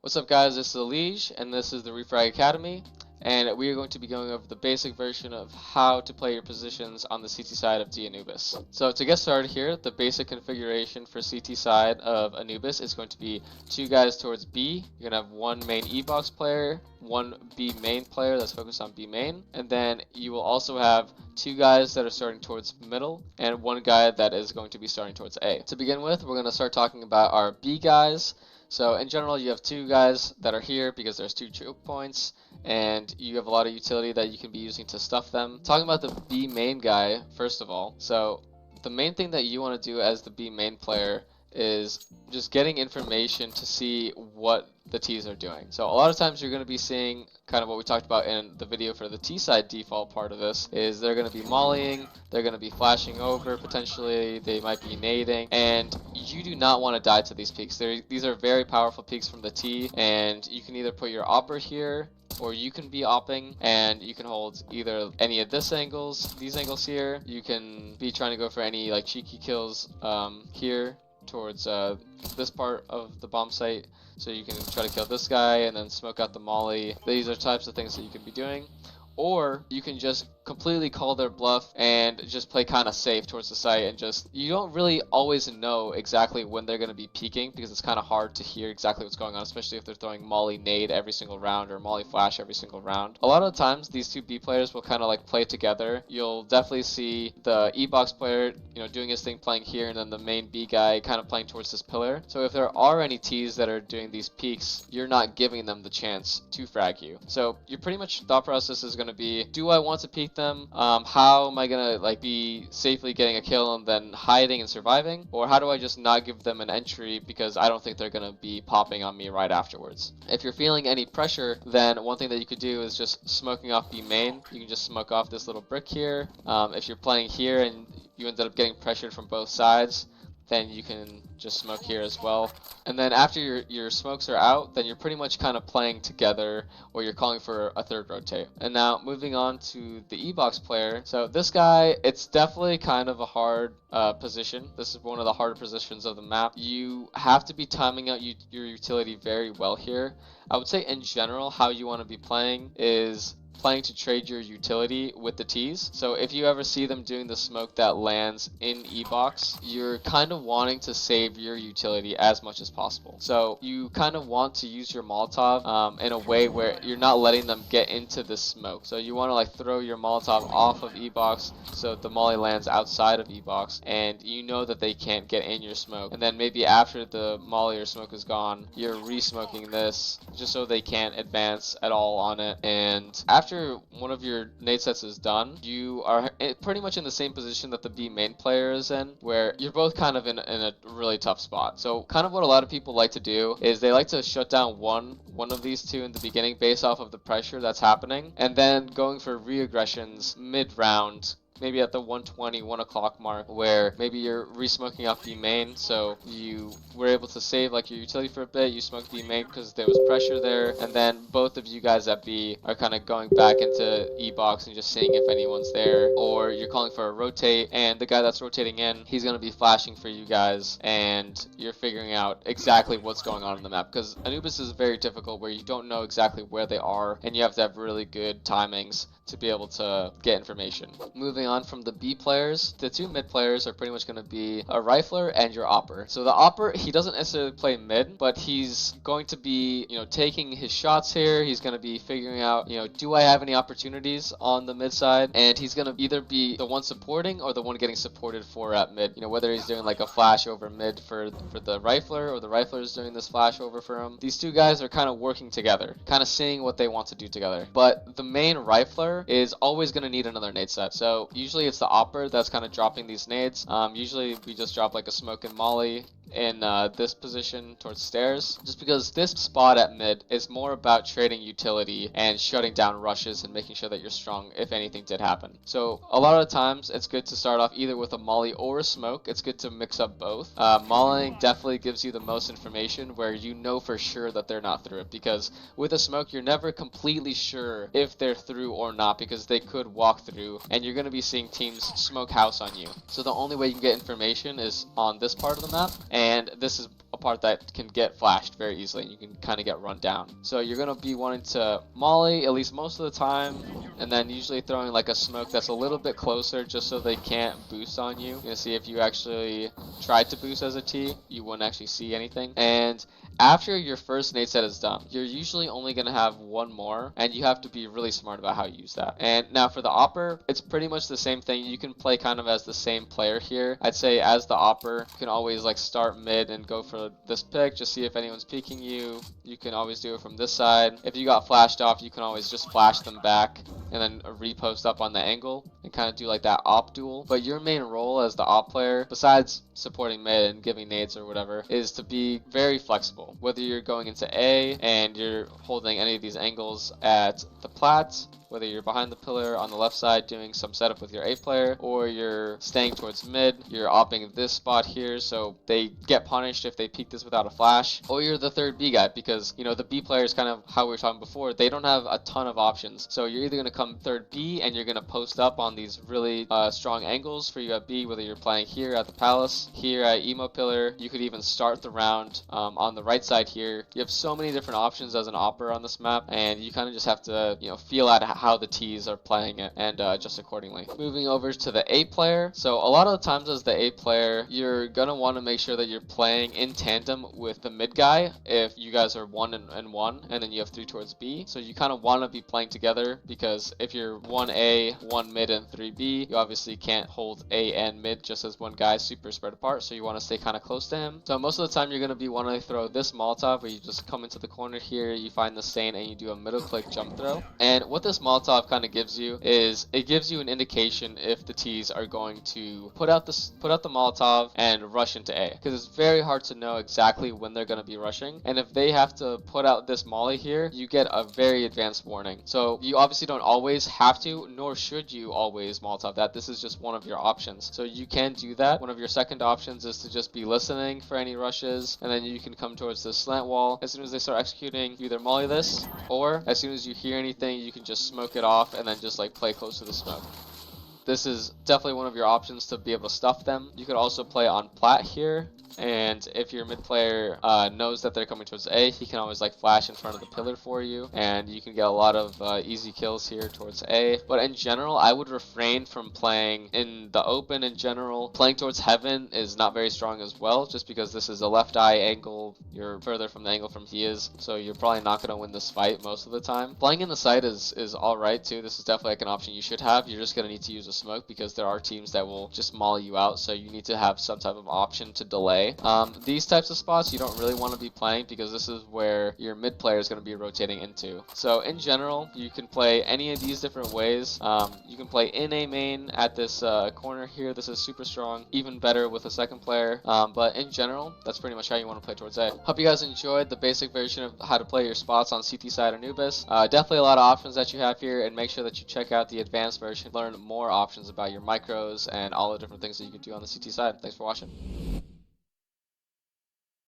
What's up guys, this is Elige, and this is the Refrag Academy, and we are going to be going over the basic version of how to play your positions on the CT side of Anubis. So to get started here, the basic configuration for CT side of Anubis is going to be 2 guys towards B. You're going to have 1 main E-box player, 1 B main player that's focused on B main, and then you will also have 2 guys that are starting towards middle, and 1 guy that is going to be starting towards A. To begin with, we're going to start talking about our B guys. So in general, you have 2 guys that are here because there's 2 choke points, and you have a lot of utility that you can be using to stuff them. Talking about the B main guy, first of all, so the main thing that you want to do as the B main player is just getting information to see what the T's are doing. So a lot of times you're going to be seeing kind of what we talked about in the video for the T side default part of this is they're going to be mollying, they're going to be flashing over, potentially they might be nading, and you do not want to die to these peaks. These are very powerful peaks from the T, and you can either put your opper here, or you can be opping and you can hold either any of these angles here. You can be trying to go for any like cheeky kills here towards this part of the bomb site, so you can try to kill this guy and then smoke out the molly. These are types of things that you can be doing. Or you can just completely call their bluff and just play kind of safe towards the site, and just, you don't really always know exactly when they're going to be peeking because it's kind of hard to hear exactly what's going on, especially if they're throwing molly nade every single round or molly flash every single round. A lot of the times these 2 B players will kind of like play together. You'll definitely see the E-box player, you know, doing his thing playing here, and then the main B guy kind of playing towards this pillar. So if there are any T's that are doing these peeks, you're not giving them the chance to frag you. So your pretty much thought process is going to be, do I want to peek them? How am I gonna like be safely getting a kill and then hiding and surviving? Or how do I just not give them an entry because I don't think they're gonna be popping on me right afterwards? If you're feeling any pressure, then one thing that you could do is just smoking off B main. You can just smoke off this little brick here. If you're playing here and you ended up getting pressured from both sides, then you can just smoke here as well. And then after your smokes are out, then you're pretty much kind of playing together, or you're calling for a third rotate. And now moving on to the E-box player. So this guy, it's definitely kind of a hard position. This is one of the harder positions of the map. You have to be timing out your utility very well here. I would say in general how you want to be playing is planning to trade your utility with the T's. So if you ever see them doing the smoke that lands in E-box, you're kind of wanting to save your utility as much as possible. So you kind of want to use your Molotov in a way where you're not letting them get into the smoke. So you want to like throw your Molotov off of E-box so the molly lands outside of E-box, and you know that they can't get in your smoke. And then maybe after the molly or smoke is gone, you're re-smoking this just so they can't advance at all on it. And after one of your nade sets is done, you are pretty much in the same position that the B main player is in, where you're both kind of in a really tough spot. So kind of what a lot of people like to do is they like to shut down one of these 2 in the beginning based off of the pressure that's happening, and then going for re-aggressions mid-round, maybe at the 1:20, 1 o'clock mark, where maybe you're re-smoking off B main, so you were able to save like your utility for a bit. You smoked B main because there was pressure there, and then both of you guys at B are kind of going back into E-box and just seeing if anyone's there, or you're calling for a rotate, and the guy that's rotating in, he's going to be flashing for you guys, and you're figuring out exactly what's going on in the map, because Anubis is very difficult where you don't know exactly where they are, and you have to have really good timings to be able to get information. Moving on from the B players, the 2 mid players are pretty much going to be a rifler and your opper. So the opper, he doesn't necessarily play mid, but he's going to be, you know, taking his shots here. He's going to be figuring out, you know, do I have any opportunities on the mid side? And he's going to either be the one supporting or the one getting supported for at mid. You know, whether he's doing like a flash over mid for the rifler, or the rifler is doing this flash over for him. These 2 guys are kind of working together, kind of seeing what they want to do together. But the main rifler is always going to need another nade set. So usually it's the opper that's kind of dropping these nades. Usually we just drop like a smoke and molly in this position towards stairs, just because this spot at mid is more about trading utility and shutting down rushes and making sure that you're strong if anything did happen. So a lot of the times it's good to start off either with a molly or a smoke. It's good to mix up both. Mollying definitely gives you the most information where you know for sure that they're not through it, because with a smoke you're never completely sure if they're through or not, because they could walk through and you're going to be seeing teams smoke house on you. So the only way you can get information is on this part of the map, and this is a part that can get flashed very easily, and you can kind of get run down. So you're going to be wanting to molly at least most of the time, and then usually throwing like a smoke that's a little bit closer just so they can't boost on you. You're going to see if you actually tried to boost as a T, you wouldn't actually see anything. And after your first nade set is done, you're usually only going to have one more, and you have to be really smart about how you use that. And now for the opper, it's pretty much the same thing. You can play kind of as the same player here. I'd say as the opper, you can always like start mid and go for this pick, just see if anyone's peeking you. You can always do it from this side. If you got flashed off, you can always just flash them back and then repost up on the angle and kind of do like that op duel. But your main role as the op player, besides supporting mid and giving nades or whatever, is to be very flexible. Whether you're going into A and you're holding any of these angles at the plats, whether you're behind the pillar on the left side doing some setup with your A player, or you're staying towards mid, you're opping this spot here so they get punished if they peek this without a flash, or you're the third B guy, because you know the B player is kind of how we were talking before, they don't have a ton of options. So you're either going to come third B and you're going to post up on these really strong angles for you at B, whether you're playing here at the palace, here at emo pillar. You could even start the round on the right side here. You have so many different options as an opera on this map, and you kind of just have to, you know, feel out how the T's are playing it and adjust accordingly. Moving over to the A player. So a lot of the times as the A player, you're gonna want to make sure that you're playing in tandem with the mid guy if you guys are 1 and 1, and then you have 3 towards B. So you kind of want to be playing together, because if you're 1A, 1 mid, and 3B, you obviously can't hold A and mid just as one guy super spread apart, so you want to stay kind of close to him. So most of the time you're going to be wanting to throw this Molotov where you just come into the corner here, you find the stain, and you do a middle click jump throw. And what this Molotov kind of gives you is it gives you an indication if the T's are going to put out the Molotov and rush into A, because it's very hard to know exactly when they're going to be rushing, and if they have to put out this molly here, you get a very advanced warning. So you obviously don't always have to, nor should you always Molotov that. This is just one of your options, so you can do that. One of your second options is to just be listening for any rushes, and then you can come towards the slant wall. As soon as they start executing, you either molly this, or as soon as you hear anything, you can just smoke it off and then just like play close to the smoke. This is definitely one of your options to be able to stuff them. You could also play on plat here, and if your mid player knows that they're coming towards A, he can always like flash in front of the pillar for you, and you can get a lot of easy kills here towards A. But in general, I would refrain from playing in the open. In general, playing towards heaven is not very strong as well, just because this is a left eye angle. You're further from the angle from he is, so you're probably not going to win this fight most of the time. Playing in the site is alright too. This is definitely like an option you should have. You're just going to need to use a smoke, because there are teams that will just molly you out, so you need to have some type of option to delay. These types of spots you don't really want to be playing, because this is where your mid player is going to be rotating into. So in general, you can play any of these different ways. You can play in a main at this corner here. This is super strong, even better with a second player. But in general, that's pretty much how you want to play towards A. Hope you guys enjoyed the basic version of how to play your spots on CT side Anubis. Definitely a lot of options that you have here, and make sure that you check out the advanced version, learn more options about your micros and all the different things that you can do on the CT side. Thanks for watching.